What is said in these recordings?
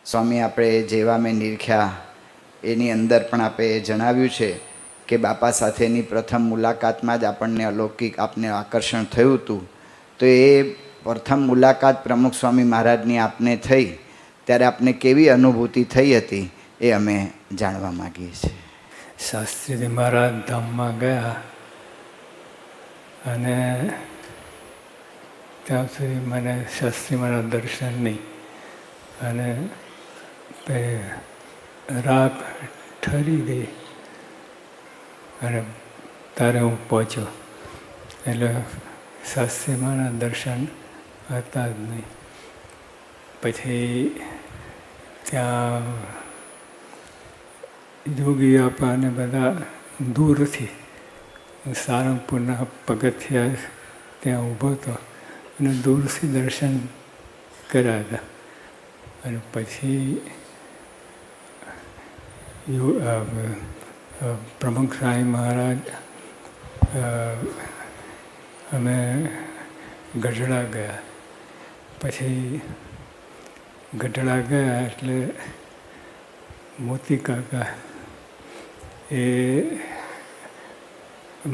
સ્વામી આપણે જેવા મેં નિરખ્યા એની અંદર પણ આપણે જણાવ્યું છે કે બાપા સાથેની પ્રથમ મુલાકાતમાં જ આપણને અલૌકિક આપને આકર્ષણ થયું હતું. તો એ પ્રથમ મુલાકાત પ્રમુખ સ્વામી મહારાજની આપને થઈ ત્યારે આપને કેવી અનુભૂતિ થઈ હતી એ અમે જાણવા માગીએ છીએ. શાસ્ત્રીજી મહારાજ ધામમાં ગયા અને ત્યાં સુધી મને શાસ્ત્રી મહારાજ દર્શન નહીં, અને રાત ઠરી ગઈ અને તારે હું પહોંચ્યો એટલે શાસ્ત્રી મહારાજ દર્શન હતા જ નહીં. પછી ત્યાં યોગી આપા અને બધા દૂરથી સારંગપુરના પગથિયા ત્યાં ઊભો હતો અને દૂરથી દર્શન કર્યા હતા. અને પછી પ્રમુખ સ્વામી મહારાજ અમે ગઢડા ગયા. પછી ગઢડા ગયા એટલે મોતી કાકા એ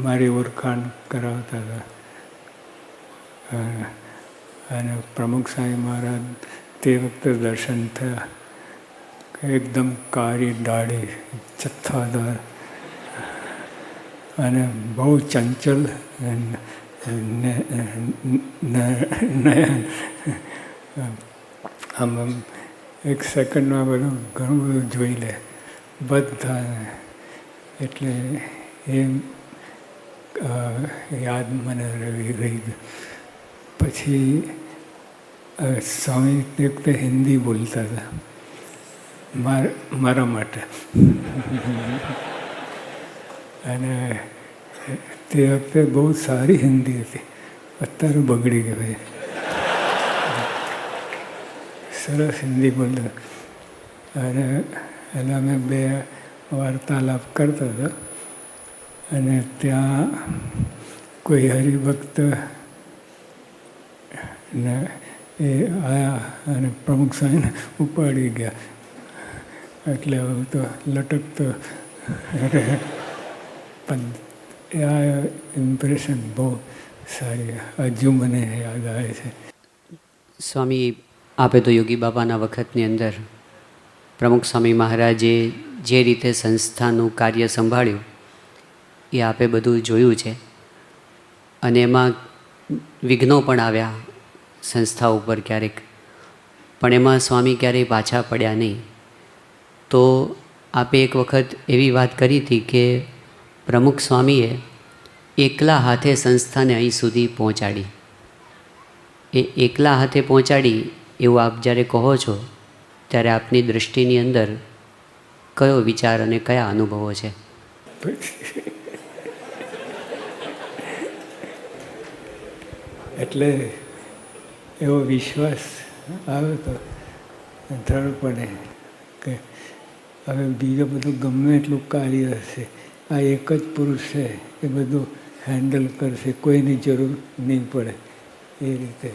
મારી ઓળખાણ કરાવતા હતા. અને પ્રમુખ સ્વામી મહારાજ તે વખતે દર્શન થયા, એકદમ કાળી દાઢી, જથ્થાદાર અને બહુ ચંચલ નયન. આમ એક સેકન્ડમાં બધું ઘણું બધું જોઈ લે બધા. એટલે એ યાદ મને રહી ગયું. પછી સ્વામી તે વખતે હિન્દી બોલતા હતા મારા માટે. અને તે વખતે બહુ સારી હિન્દી હતી, અત્યારે બગડી ગઈ. સરસ હિન્દી બોલતા. અને એટલે અમે બે વાર્તાલાપ કરતા હતા. અને ત્યાં કોઈ હરિભક્ત ને એ આવ્યા અને પ્રમુખ સ્વામીને ઉપાડી ગયા. એટલે હું તો લટકતો. પણ આ ઇમ્પ્રેશન બહુ સારી હજુ મને યાદ આવે છે. સ્વામી, આપે તો યોગી બાબાના વખતની અંદર પ્રમુખ સ્વામી મહારાજે જે રીતે સંસ્થાનું કાર્ય સંભાળ્યું એ આપે બધું જોયું છે. અને એમાં વિઘ્નો પણ આવ્યા સંસ્થા ઉપર ક્યારેક, પણ એમાં સ્વામી ક્યારેય પાછા પડ્યા નહીં. તો આપે એક વખત એવી વાત કરી હતી કે પ્રમુખ સ્વામીએ એકલા હાથે સંસ્થાને અહીં સુધી પહોંચાડી. એ એકલા હાથે પહોંચાડી એવું આપ જ્યારે કહો છો ત્યારે આપની દૃષ્ટિની અંદર કયો વિચાર અને કયા અનુભવો છે? એટલે એવો વિશ્વાસ આવ્યો હતો દ્રઢપણે કે હવે બીજું બધું ગમે એટલું કાર્ય હશે, આ એક જ પુરુષ છે એ બધું હેન્ડલ કરશે, કોઈની જરૂર નહીં પડે. એ રીતે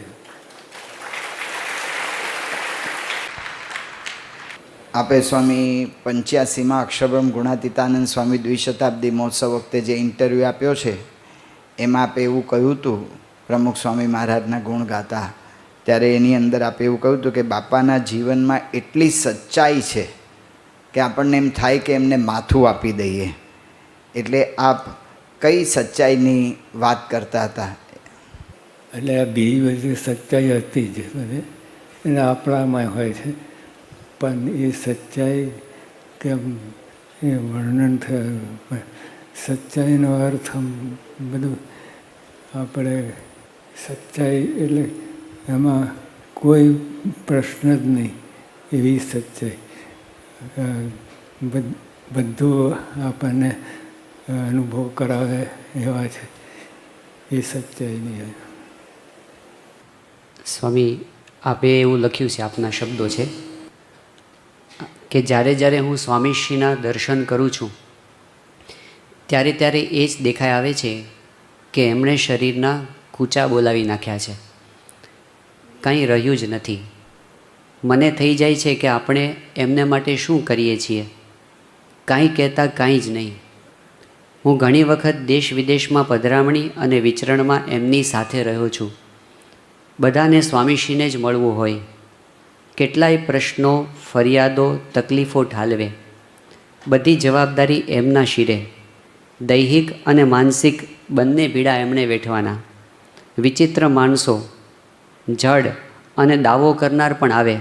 આપે સ્વામી 85માં અક્ષરબ્રહ્મ ગુણાતીતાનંદ સ્વામી દ્વિશતાબ્દી મહોત્સવ વખતે જે ઇન્ટરવ્યૂ આપ્યો છે એમાં આપે એવું કહ્યું હતું, પ્રમુખ સ્વામી મહારાજના ગુણ ગાતા ત્યારે એની અંદર આપે એવું કહ્યું હતું કે બાપાના જીવનમાં એટલી સચ્ચાઈ છે કે આપણને એમ થાય કે એમને માથું આપી દઈએ. એટલે આપ કઈ સચ્ચાઈની વાત કરતા હતા? એટલે આ બીજી બધી સચ્ચાઈ હતી જ એને આપણામાં હોય છે, પણ એ સચ્ચાઈ કેમ એ વર્ણન થયું. સચ્ચાઈનો અર્થ બધું આપણે સચ્ચાઈ એટલે એમાં કોઈ પ્રશ્ન જ નહીં, એવી સચ્ચાઈ. બધું આપણને અનુભવ કરાવે એવા છે, એ સચ્ચાઈની. સ્વામી, આપે એવું લખ્યું છે, આપના શબ્દો છે કે જ્યારે જ્યારે હું સ્વામીશ્રીના દર્શન કરું છું ત્યારે ત્યારે એ જ દેખાઈ આવે છે કે એમણે શરીરના કૂચા બોલાવી નાખ્યા છે, કંઈ રહ્યું જ નથી. મને થઈ જાય છે કે આપણે એમને માટે શું કરીએ છીએ, કાંઈ કહેતા કાંઈ જ નહીં. હું ઘણી વખત દેશ વિદેશમાં પધરામણી અને વિચરણમાં એમની સાથે રહ્યો છું. બધાને સ્વામીશ્રીને જ મળવું હોય. કેટલાય પ્રશ્નો, ફરિયાદો, તકલીફો ઠાલવે. બધી જવાબદારી એમના શિરે. દૈહિક અને માનસિક બંને પીડા એમણે વેઠવાના. વિચિત્ર માણસો, જડ અને દાવો કરનાર પણ આવે,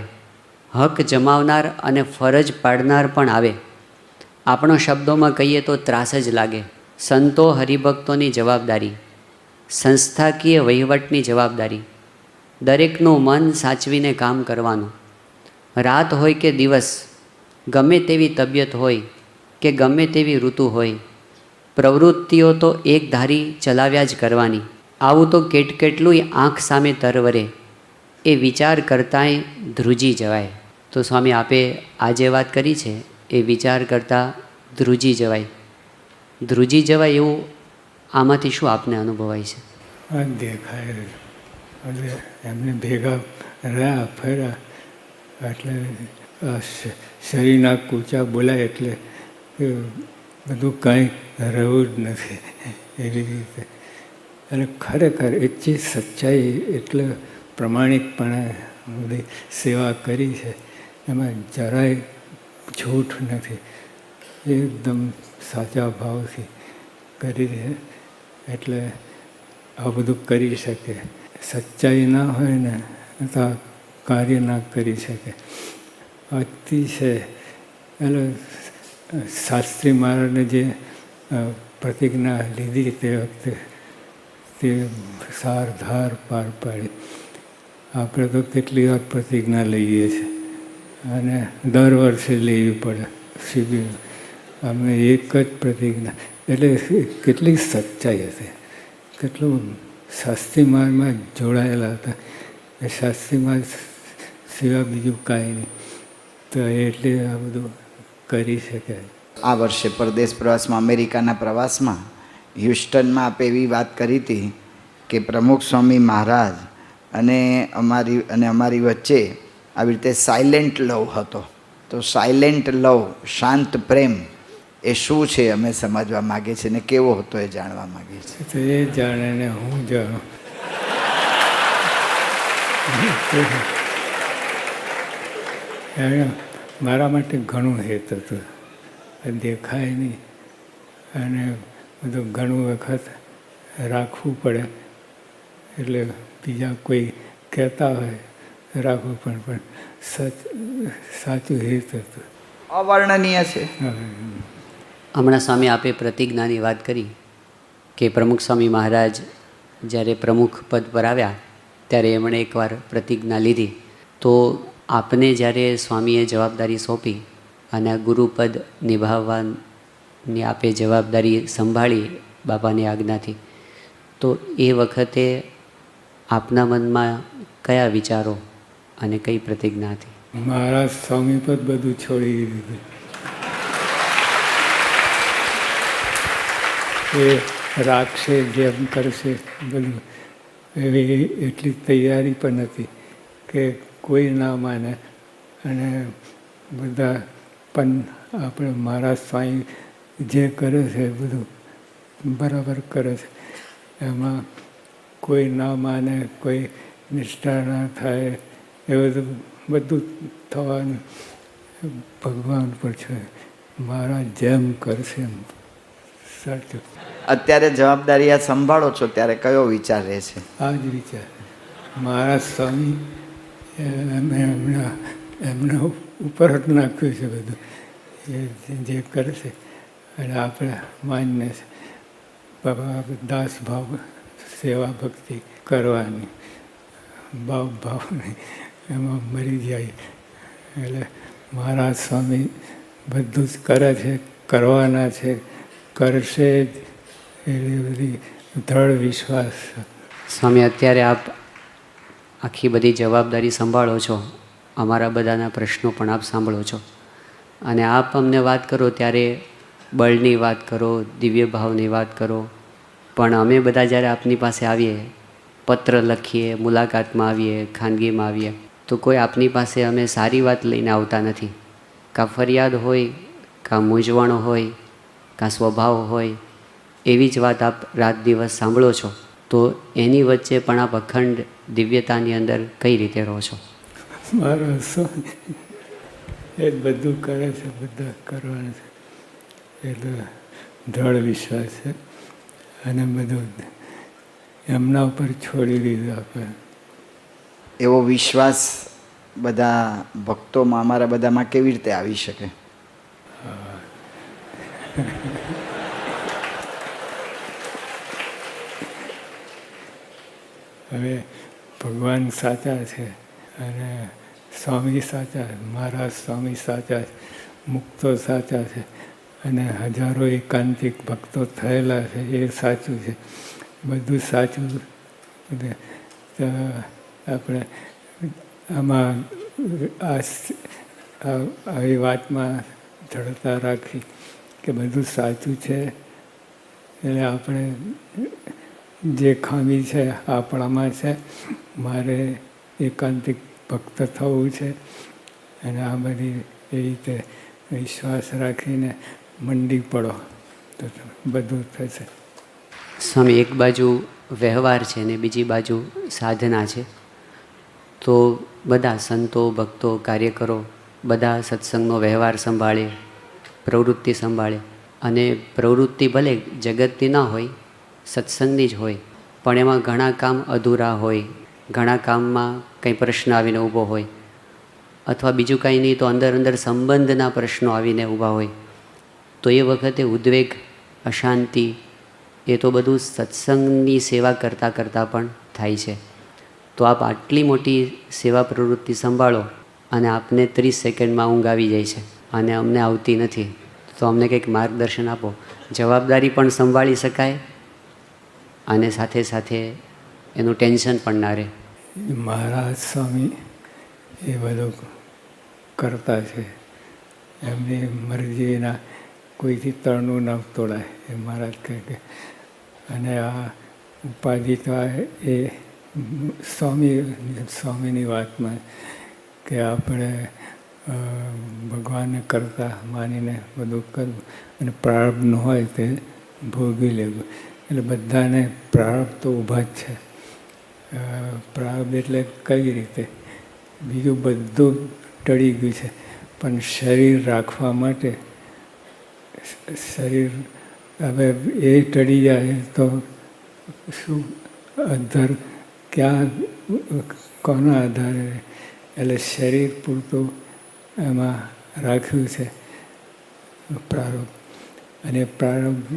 હક જમાવનાર અને ફરજ પાડનાર પણ આવે. આપણો શબ્દોમાં કહીએ તો ત્રાસ જ લાગે. સંતો હરિભક્તોની જવાબદારી, સંસ્થાકીય વહીવટની જવાબદારી, દરેકનું મન સાચવીને કામ કરવાનું. રાત હોય કે દિવસ, ગમે તેવી તબિયત હોય કે ગમે તેવી ઋતુ હોય, પ્રવૃત્તિઓ તો એક ધારી ચલાવ્યા જ કરવાની. આવું તો કેટલુંય આંખ સામે તરવરે, એ વિચાર કરતાંય ધ્રુજી જવાય. તો સ્વામી આપે આ જે વાત કરી છે એ વિચાર કરતાં ધ્રુજી જવાય. ધ્રુજી જવાય એવું આમાંથી શું આપને અનુભવાય છે? આ દેખાય એટલે એમને ભેગા રહ્યા ફર્યા એટલે શરીરના કૂચા બોલાય એટલે બધું કાંઈ રહ્યું જ નથી એવી રીતે. અને ખરેખર એટલી સચ્ચાઈ એટલે પ્રમાણિકપણે બધી સેવા કરી છે, એમાં જરાય છૂટ નથી. એકદમ સાચા ભાવથી કરી છે એટલે આ બધું કરી શકે. સચ્ચાઈ ના હોય ને તો કાર્ય ના કરી શકે. અતિશય એટલે શાસ્ત્રી મહારાજને જે પ્રતિજ્ઞા લીધી તે વખતે તે સારધાર પાર પાડી. આપણે તો કેટલી વાર પ્રતિજ્ઞા લઈએ છીએ અને દર વર્ષે લેવી પડે શિબિર. અમે એક જ પ્રતિજ્ઞા એટલે કેટલી સચ્ચાઈ હતી, કેટલું શાસ્ત્રી માર્ગમાં જોડાયેલા હતા. એ શાસ્ત્રી માર્ગ સિવાય બીજું કાંઈ નહીં. તો એટલે આ બધું કરી શકાય. આ વર્ષે પરદેશ પ્રવાસમાં, અમેરિકાના પ્રવાસમાં હ્યુસ્ટનમાં આપે એવી વાત કરી હતી કે પ્રમુખ સ્વામી મહારાજ અને અમારી વચ્ચે આવી રીતે સાયલેન્ટ લવ હતો. તો સાયલેન્ટ લવ, શાંત પ્રેમ એ શું છે અમે સમજવા માગીએ છીએ, ને કેવો હતો એ જાણવા માગીએ છીએ. તો એ જાણે ને હું જાણું. એને મારા માટે ઘણું હેત હતું. દેખાય નહીં અને બધું ઘણું વખત રાખવું પડે. એટલે બીજા કોઈ કહેતા હોય રાખવું પણ સાચું હિત હતું. અવર્ણનીય છે. હમણાં સ્વામી આપે પ્રતિજ્ઞાની વાત કરી કે પ્રમુખ સ્વામી મહારાજ જ્યારે પ્રમુખ પદ પર આવ્યા ત્યારે એમણે એકવાર પ્રતિજ્ઞા લીધી. તો આપને જ્યારે સ્વામીએ જવાબદારી સોંપી અને આ ગુરુપદ નિભાવવાની આપે જવાબદારી સંભાળી બાપાની આજ્ઞાથી, તો એ વખતે આપના મનમાં કયા વિચારો અને કઈ પ્રતિજ્ઞા હતી? મારા સ્વામી પદ બધું છોડી દીધું. એ રાખશે, જેમ કરશે બધું. એવી એટલી તૈયારી પણ હતી કે કોઈ ના માને અને બધા પણ આપણે મારા સ્વામી જે કરે છે બધું બરાબર કરે છે. એમાં કોઈ ના માને, કોઈ નિષ્ઠા ના થાય, એ બધું થવાનું ભગવાન પર છે. મારા જેમ કરશે એમ સાચું. અત્યારે જવાબદારી આ સંભાળો છો ત્યારે કયો વિચાર રહે છે? આ જ વિચાર. મારા સ્વામી એમના ઉપર જ નાખ્યું છે બધું. એ જે કરશે અને આપણે માન્ય છે દાસ ભાવ, સેવા ભક્તિ કરવાની. ભાવ નહીં એમાં મરી જાય. એટલે મારા સ્વામી બધું જ કરે છે, કરવાના છે, કરશે જ. એવી બધી દ્રઢ વિશ્વાસ. સ્વામી અત્યારે આપ આખી બધી જવાબદારી સંભાળો છો, અમારા બધાના પ્રશ્નો પણ આપ સાંભળો છો, અને આપ અમને વાત કરો ત્યારે બળની વાત કરો, દિવ્ય ભાવની વાત કરો, પણ અમે બધા જ્યારે આપની પાસે આવીએ, પત્ર લખીએ, મુલાકાતમાં આવીએ, ખાનગીમાં આવીએ, તો તો કોઈ આપની પાસે અમે સારી વાત લઈને આવતા નથી. કાં ફરિયાદ હોય, કાં મૂંઝવણ હોય, કાં સ્વભાવ હોય, એવી જ વાત આપ રાત દિવસ સાંભળો છો. તો એની વચ્ચે પણ આપ અખંડ દિવ્યતાની અંદર કઈ રીતે રહો છો? મારો સ્વામી એ બધું કરે છે, બધા કરવાનું છે, એટલે દ્રઢ વિશ્વાસ છે. અને બધું એમના ઉપર છોડી દીધું આપણે. એવો વિશ્વાસ બધા ભક્તોમાં, અમારા બધામાં કેવી રીતે આવી શકે? હવે ભગવાન સાચા છે અને સ્વામી સાચા, મારા સ્વામી સાચા છે, મુક્તો સાચા છે અને હજારો એકાંતિક ભક્તો થયેલા છે, એ સાચું છે. બધું સાચું. તો આપણે આમાં આવી વાતમાં દ્રઢતા રાખી કે બધું સાચું છે. એટલે આપણે જે ખામી છે આપણામાં છે, મારે એકાંતિક ભક્ત થવું છે. અને આ બધી એ રીતે વિશ્વાસ રાખીને મંડી પડો તો બધું થશે. સ્વામી, એક બાજુ વ્યવહાર છે ને બીજી બાજુ સાધના છે. તો બધા સંતો, ભક્તો, કાર્યકરો બધા સત્સંગનો વ્યવહાર સંભાળે, પ્રવૃત્તિ સંભાળે. અને પ્રવૃત્તિ ભલે જગતની ના હોય, સત્સંગની જ હોય, પણ એમાં ઘણા કામ અધૂરા હોય, ઘણા કામમાં કંઈ પ્રશ્ન આવીને ઊભો હોય, અથવા બીજું કાંઈ નહીં તો અંદર અંદર સંબંધના પ્રશ્નો આવીને ઊભા હોય. તો એ વખતે ઉદ્વેગ, અશાંતિ, એ તો બધું સત્સંગની સેવા કરતાં કરતાં પણ થાય છે. તો આપ આટલી મોટી સેવા પ્રવૃત્તિ સંભાળો અને આપને 30 સેકન્ડમાં ઊંઘ આવી જાય છે અને અમને આવતી નથી. તો અમને કંઈક માર્ગદર્શન આપો. જવાબદારી પણ સંભાળી શકાય અને સાથે સાથે એનું ટેન્શન પણ ના રહે. મહારાજ સ્વામી એ બધું કરતા છે. એમની મરજીના કોઈથી તળનું ન તોડાય, એ મહારાજ કહે કે. અને આ ઉપાધિ તો એ સ્વામીની વાતમાં કે આપણે ભગવાનને કરતા માનીને બધું કરવું અને પ્રારબ્ધનું હોય તે ભોગવી લેવું. એટલે બધાને પ્રારબ્ધ તો ઊભા જ છે. પ્રારબ્ધ એટલે કઈ રીતે? બીજું બધું ટળી ગયું છે, પણ શરીર રાખવા માટે શરીર હવે એ ટળી જાય તો શું અધર ક્યાં કોના આધારે? એટલે શરીર પૂરતું એમાં રાખ્યું છે પ્રારબ્ધ. અને પ્રારબ્ધ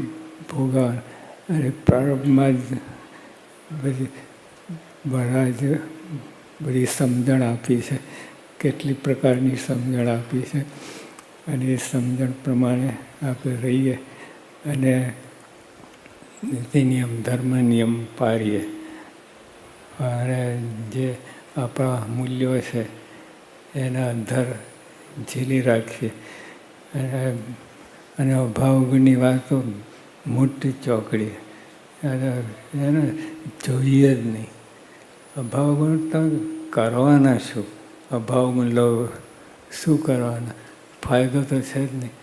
ભોગવવાનું. અને પ્રારબ્ધમાં જ બધી સમજણ આપી છે. કેટલી પ્રકારની સમજણ આપી છે અને એ સમજણ પ્રમાણે આપણે રહીએ અને નીતિ નિયમ, ધર્મ નિયમ પાળીએ. અને જે આપણા મૂલ્યો છે એના અધર ઝીલી રાખીએ. અને અભાવની વાતો મોટી ચોકડી, એને જોઈએ જ નહીં. અભાવગુણ તો કરવાના શું? અભાવગુણ લો શું કરવાના? ફાયદો તો છે જ નહીં.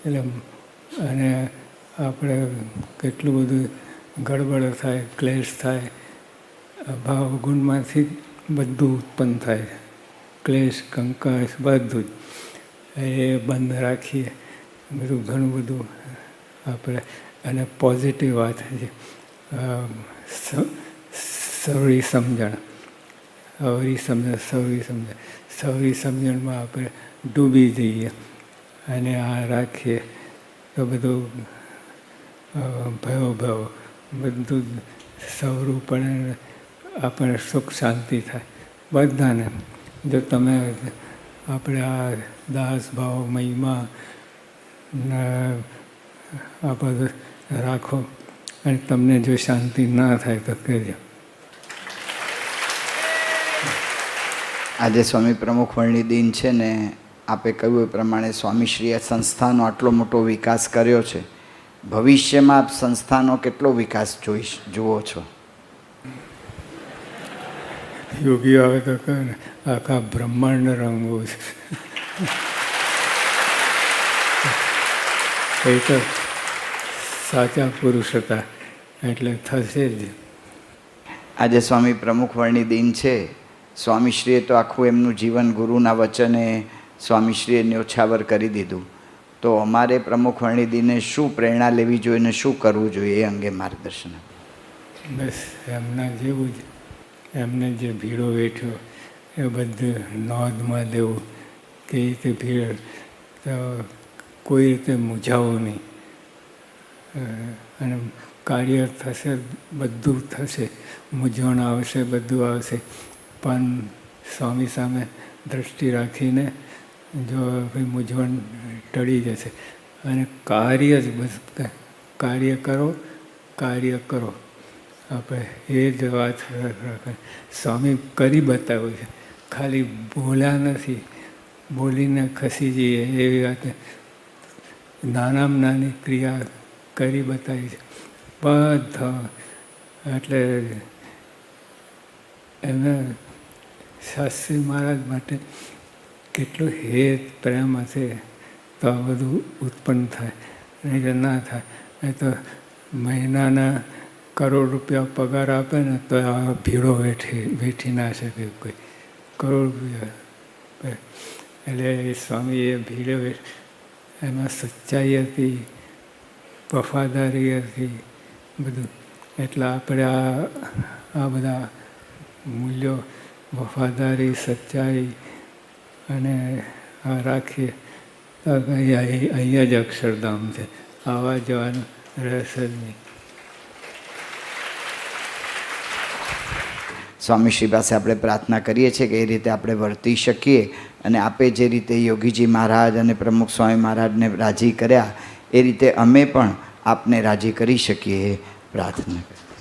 એટલે અને આપણે કેટલું બધું ગડબડ થાય, ક્લેશ થાય. અભાવગુણમાંથી બધું ઉત્પન્ન થાય. ક્લેશ, કંકાશ બધું જ એ બંધ રાખીએ. બધું ઘણું બધું આપણે. અને પોઝિટિવ વાત છે, સવરી સમજણ, સવરી સમજણમાં આપણે ડૂબી જઈએ અને આ રાખીએ તો બધું ભયો બધું સવરું પડે, આપણને સુખ શાંતિ થાય બધાને. જો તમે આપણે આ દાસ ભાવ, મહિમા આ બધું રાખો અને તમને જો શાંતિ ના થાય તો કહેજો. આજે સ્વામી પ્રમુખ વરણી દિન છે ને, આપે કહ્યું એ પ્રમાણે સ્વામીશ્રીએ સંસ્થાનો આટલો મોટો વિકાસ કર્યો છે. ભવિષ્યમાં આપ સંસ્થાનો કેટલો વિકાસ જુઓ છો? યોગીઓ આવે તો કહે ને આખા બ્રહ્માંડ રંગો છે. એ તો સાચા પુરુષ હતા એટલે થશે જ. આજે સ્વામી પ્રમુખ વર્ણિ દિન છે. સ્વામીશ્રીએ તો આખું એમનું જીવન ગુરુના વચને સ્વામીશ્રીએ ન્યોછાવર કરી દીધું. તો અમારે પ્રમુખ વર્ણિ દિને શું પ્રેરણા લેવી જોઈએ ને શું કરવું જોઈએ એ અંગે માર્ગદર્શન આપો. બસ એમના જેવું જ એમને જે ભીડો વેઠ્યો એ બધું નોંધમાં દેવું કે રીતે ભીડ તો કોઈ રીતે મૂંઝાવો નહીં અને કાર્ય થશે, બધું થશે. મૂંઝવણ આવશે, બધું આવશે, પણ સ્વામી સામે દૃષ્ટિ રાખીને જો ભાઈ મૂંઝવણ ટળી જશે. અને કાર્ય જ બસ કાર્ય કરો, કાર્ય કરો. આપણે એ જ વાત સ્વામી કરી બતાવ્યું છે, ખાલી બોલ્યા નથી, બોલીને ખસી જઈએ એવી વાત. નાનામાં નાની ક્રિયા કરી બતાવી છે બધા. એટલે એમને શાસ્ત્રી મહારાજ માટે કેટલો હેત પ્રેમ હશે તો આ બધું ઉત્પન્ન થાય, નહીં તો ના થાય. નહીં તો મહિનાના કરોડ રૂપિયા પગાર આપે ને તો આ ભીડો વેઠી ના શકે કોઈ. કરોડ રૂપિયા એટલે સ્વામી એ ભીડો એમાં સચ્ચાઈ હતી, વફાદારી હતી, બધું. એટલે આપણે આ બધા મૂલ્યો, વફાદારી, સચ્ચાઈ અને આ રાખીએ તો અહીંયા જ અક્ષરધામ છે. આવવા જવાનું રહેશે જ નહીં. સ્વામીશ્રી પાસે આપણે પ્રાર્થના કરીએ છીએ કે એ રીતે આપણે વર્તી શકીએ અને આપે જે રીતે યોગીજી મહારાજ અને પ્રમુખ સ્વામી મહારાજને રાજી કર્યા એ રીતે અમે પણ આપને રાજી કરી શકીએ એ પ્રાર્થના કરીએ.